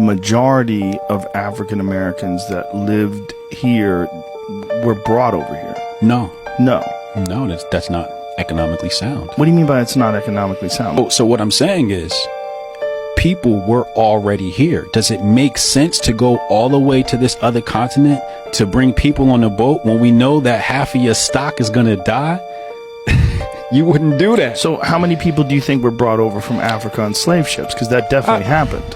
majority of African Americans that lived here were brought over here. No. No. No, that's not economically sound. What do you mean by it's not economically sound? So what I'm saying is, people were already here. Does it make sense to go all the way to this other continent to bring people on a boat when we know that half of your stock is going to die? You wouldn't do that. So how many people do you think were brought over from Africa on slave ships? Because that definitely happened.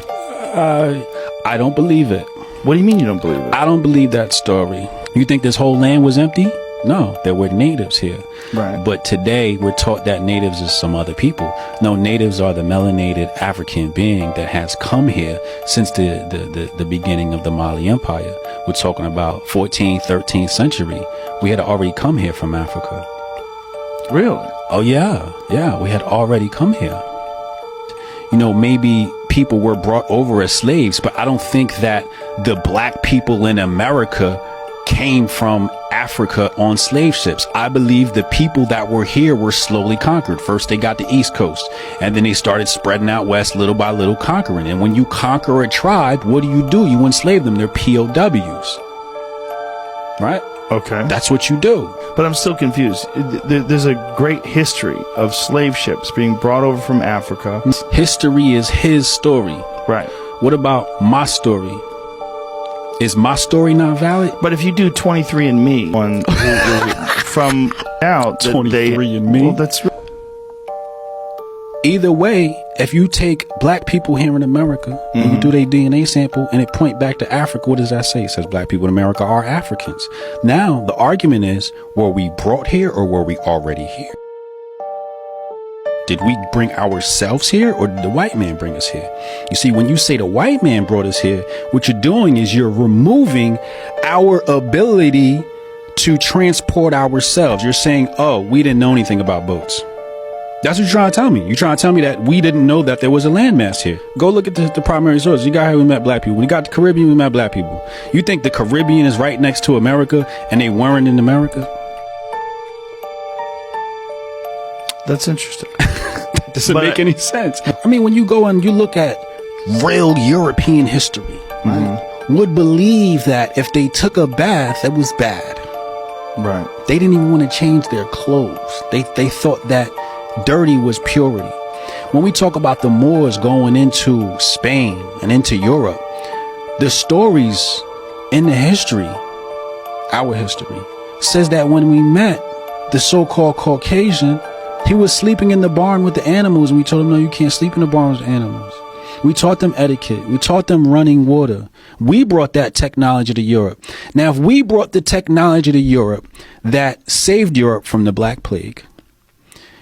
I don't believe it. What do you mean you don't believe it? I don't believe that story. You think this whole land was empty? No, there were natives here. Right. But today we're taught that natives is some other people. No, natives are the melanated African being that has come here since the beginning of the Mali Empire. We're talking about 14th, 13th century. We had already come here from Africa. Really? Oh, yeah. Yeah, we had already come here. You know, maybe people were brought over as slaves, but I don't think that the black people in America came from Africa on slave ships. I believe the people that were here were slowly conquered. First, they got the East Coast, and then they started spreading out west little by little, conquering. And when you conquer a tribe, what do? You enslave them. They're POWs. Right? Okay. That's what you do. But I'm still confused. There's a great history of slave ships being brought over from Africa. History is his story. Right. What about my story? Is my story not valid? But if you do 23andMe on from out 23andMe, well, that's either way. If you take black people here in America and you do their DNA sample and it point back to Africa, what does that say? It says black people in America are Africans. Now the argument is, were we brought here or were we already here? Did we bring ourselves here or did the white man bring us here? You see, when you say the white man brought us here, what you're doing is you're removing our ability to transport ourselves. You're saying, oh, we didn't know anything about boats. That's what you're trying to tell me. You're trying to tell me that we didn't know that there was a landmass here. Go look at the primary sources. You got here, we met black people. When you got the Caribbean, we met black people. You think the Caribbean is right next to America and they weren't in America? That's interesting. Doesn't make any sense. I mean, when you go and you look at real European history, right, would believe that if they took a bath, it was bad. Right. They didn't even want to change their clothes. They thought that dirty was purity. When we talk about the Moors going into Spain and into Europe, the stories in the history, our history, says that when we met the so-called Caucasian, he was sleeping in the barn with the animals, and we told him, no, you can't sleep in the barn with the animals. We taught them etiquette. We taught them running water. We brought that technology to Europe. Now, if we brought the technology to Europe that saved Europe from the Black Plague,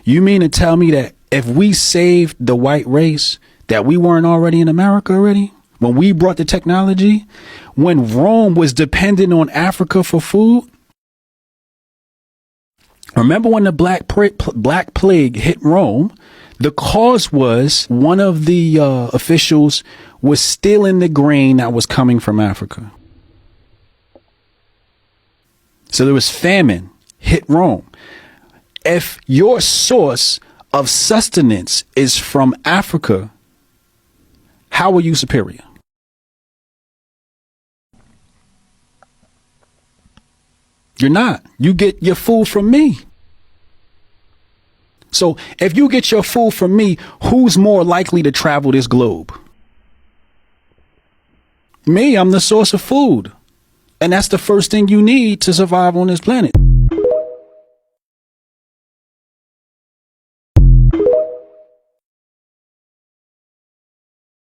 you mean to tell me that if we saved the white race, that we weren't already in America already? When we brought the technology, when Rome was dependent on Africa for food? Remember when the Black Plague hit Rome? The cause was one of the officials was stealing the grain that was coming from Africa. So there was famine, hit Rome. If your source of sustenance is from Africa, how are you superior? You're not. You get your food from me. So if you get your food from me, who's more likely to travel this globe? Me, I'm the source of food. And that's the first thing you need to survive on this planet.